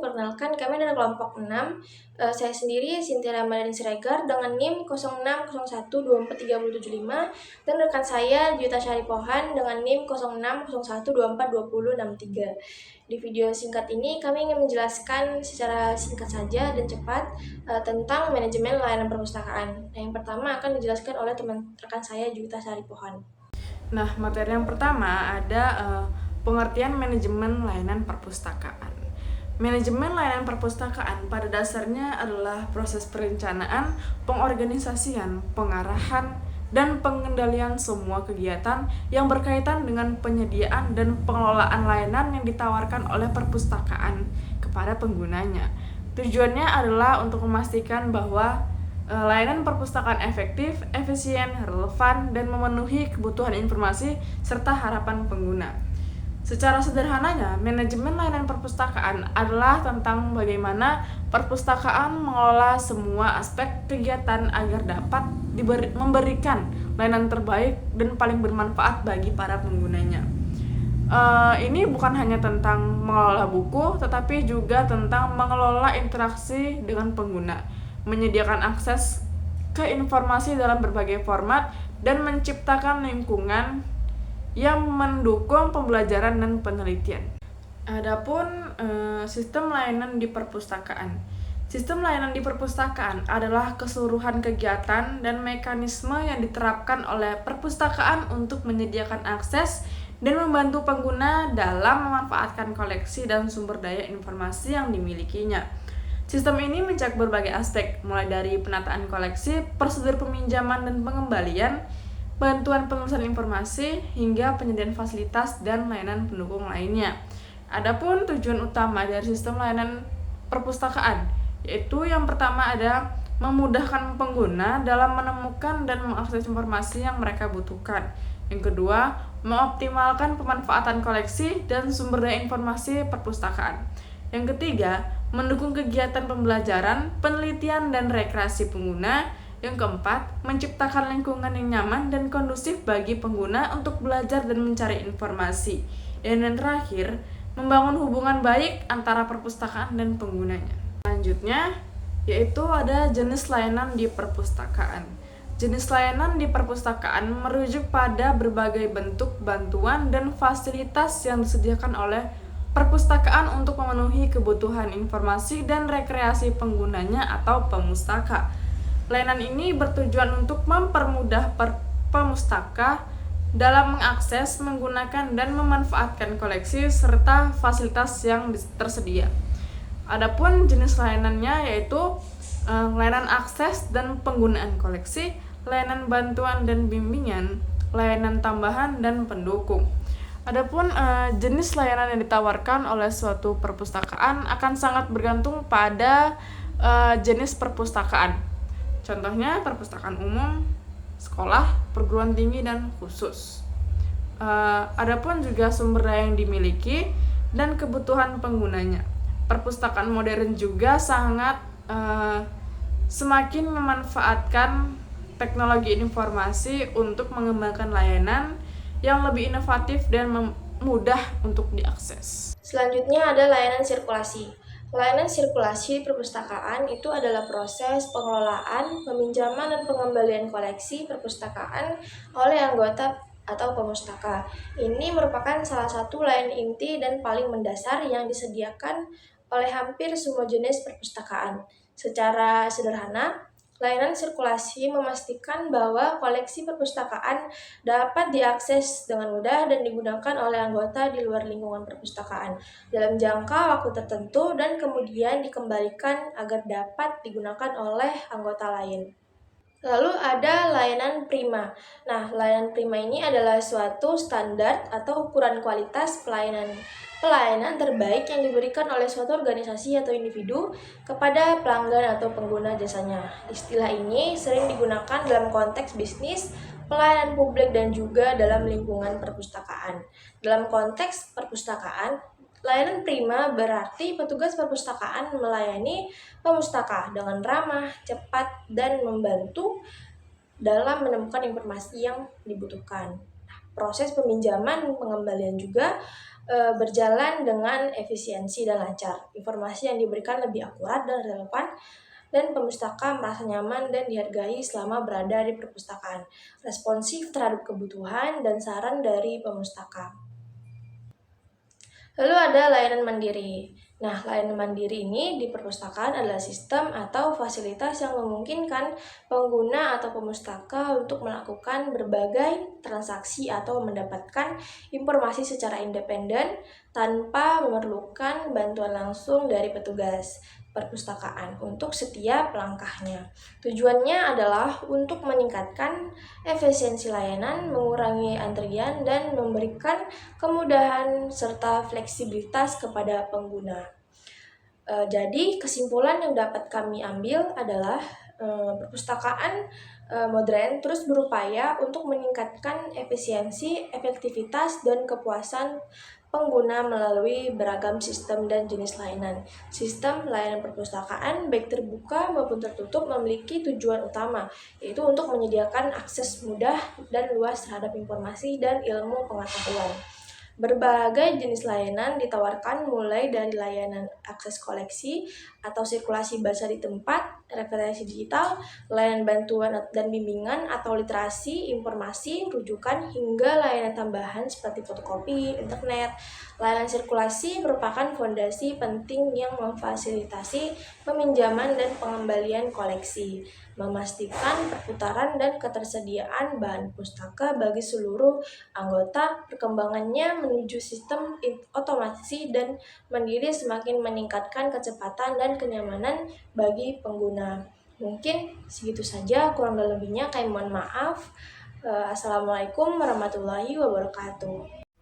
perkenalkan kami adalah kelompok 6. Saya sendiri Cynthia Ramadhani Siregar dengan NIM 0601243075 dan rekan saya Juwita Syaripohan dengan NIM 0601242063. Di video singkat ini kami ingin menjelaskan secara singkat saja dan cepat tentang manajemen layanan perpustakaan. Yang pertama akan dijelaskan oleh rekan saya Juwita Syaripohan. Nah, materi yang pertama ada pengertian manajemen layanan perpustakaan. Manajemen layanan perpustakaan pada dasarnya adalah proses perencanaan, pengorganisasian, pengarahan, dan pengendalian semua kegiatan yang berkaitan dengan penyediaan dan pengelolaan layanan yang ditawarkan oleh perpustakaan kepada penggunanya. Tujuannya adalah untuk memastikan bahwa layanan perpustakaan efektif, efisien, relevan, dan memenuhi kebutuhan informasi serta harapan pengguna. Secara sederhananya, manajemen layanan perpustakaan adalah tentang bagaimana perpustakaan mengelola semua aspek kegiatan agar dapat memberikan layanan terbaik dan paling bermanfaat bagi para penggunanya. Ini bukan hanya tentang mengelola buku, tetapi juga tentang mengelola interaksi dengan pengguna, menyediakan akses ke informasi dalam berbagai format, dan menciptakan lingkungan yang mendukung pembelajaran dan penelitian. Adapun sistem layanan di perpustakaan. Sistem layanan di perpustakaan adalah keseluruhan kegiatan dan mekanisme yang diterapkan oleh perpustakaan untuk menyediakan akses dan membantu pengguna dalam memanfaatkan koleksi dan sumber daya informasi yang dimilikinya. Sistem ini mencakup berbagai aspek, mulai dari penataan koleksi, prosedur peminjaman dan pengembalian, bantuan penulisan informasi, hingga penyediaan fasilitas dan layanan pendukung lainnya. Adapun tujuan utama dari sistem layanan perpustakaan, yaitu yang pertama ada memudahkan pengguna dalam menemukan dan mengakses informasi yang mereka butuhkan. Yang kedua, mengoptimalkan pemanfaatan koleksi dan sumber daya informasi perpustakaan. Yang ketiga, mendukung kegiatan pembelajaran, penelitian, dan rekreasi pengguna. Yang keempat, menciptakan lingkungan yang nyaman dan kondusif bagi pengguna untuk belajar dan mencari informasi. Dan yang terakhir, membangun hubungan baik antara perpustakaan dan penggunanya. Selanjutnya, yaitu ada jenis layanan di perpustakaan. Jenis layanan di perpustakaan merujuk pada berbagai bentuk bantuan dan fasilitas yang disediakan oleh perpustakaan untuk memenuhi kebutuhan informasi dan rekreasi penggunanya atau pemustaka. Layanan ini bertujuan untuk mempermudah pemustaka dalam mengakses, menggunakan, dan memanfaatkan koleksi serta fasilitas yang tersedia. Adapun jenis layanannya yaitu layanan akses dan penggunaan koleksi, layanan bantuan dan bimbingan, layanan tambahan, dan pendukung. Adapun jenis layanan yang ditawarkan oleh suatu perpustakaan akan sangat bergantung pada jenis perpustakaan. Contohnya perpustakaan umum, sekolah, perguruan tinggi, dan khusus. Adapun juga sumber daya yang dimiliki dan kebutuhan penggunanya. Perpustakaan modern juga sangat semakin memanfaatkan teknologi informasi untuk mengembangkan layanan yang lebih inovatif dan mudah untuk diakses. Selanjutnya ada layanan sirkulasi. Layanan sirkulasi di perpustakaan itu adalah proses pengelolaan, peminjaman, dan pengembalian koleksi perpustakaan oleh anggota atau pemustaka. Ini merupakan salah satu layanan inti dan paling mendasar yang disediakan oleh hampir semua jenis perpustakaan. Secara sederhana, layanan sirkulasi memastikan bahwa koleksi perpustakaan dapat diakses dengan mudah dan digunakan oleh anggota di luar lingkungan perpustakaan dalam jangka waktu tertentu dan kemudian dikembalikan agar dapat digunakan oleh anggota lain. Lalu ada layanan prima. Nah, layanan prima ini adalah suatu standar atau ukuran kualitas pelayanan terbaik yang diberikan oleh suatu organisasi atau individu kepada pelanggan atau pengguna jasanya. Istilah ini sering digunakan dalam konteks bisnis, pelayanan publik, dan juga dalam lingkungan perpustakaan. Dalam konteks perpustakaan, layanan prima berarti petugas perpustakaan melayani pemustaka dengan ramah, cepat, dan membantu dalam menemukan informasi yang dibutuhkan. Proses peminjaman pengembalian juga berjalan dengan efisiensi dan lancar. Informasi yang diberikan lebih akurat dan relevan, dan pemustaka merasa nyaman dan dihargai selama berada di perpustakaan, responsif terhadap kebutuhan dan saran dari pemustaka. Lalu ada layanan mandiri. Nah, layanan mandiri ini di perpustakaan adalah sistem atau fasilitas yang memungkinkan pengguna atau pemustaka untuk melakukan berbagai transaksi atau mendapatkan informasi secara independen tanpa memerlukan bantuan langsung dari petugas perpustakaan untuk setiap langkahnya. Tujuannya adalah untuk meningkatkan efisiensi layanan, mengurangi antrian, dan memberikan kemudahan serta fleksibilitas kepada pengguna. Jadi kesimpulan yang dapat kami ambil adalah perpustakaan modern terus berupaya untuk meningkatkan efisiensi, efektivitas, dan kepuasan pengguna melalui beragam sistem dan jenis layanan. Sistem layanan perpustakaan baik terbuka maupun tertutup memiliki tujuan utama, yaitu untuk menyediakan akses mudah dan luas terhadap informasi dan ilmu pengetahuan. Berbagai jenis layanan ditawarkan mulai dari layanan akses koleksi atau sirkulasi bahasa di tempat, referensi digital, layanan bantuan dan bimbingan atau literasi, informasi, rujukan, hingga layanan tambahan seperti fotokopi, internet. Layanan sirkulasi merupakan fondasi penting yang memfasilitasi peminjaman dan pengembalian koleksi, memastikan perputaran dan ketersediaan bahan pustaka bagi seluruh anggota. Perkembangannya menuju sistem otomasi dan mandiri semakin meningkatkan kecepatan dan kenyamanan bagi pengguna. Mungkin segitu saja, kurang dan lebihnya kami mohon maaf. Assalamualaikum warahmatullahi wabarakatuh.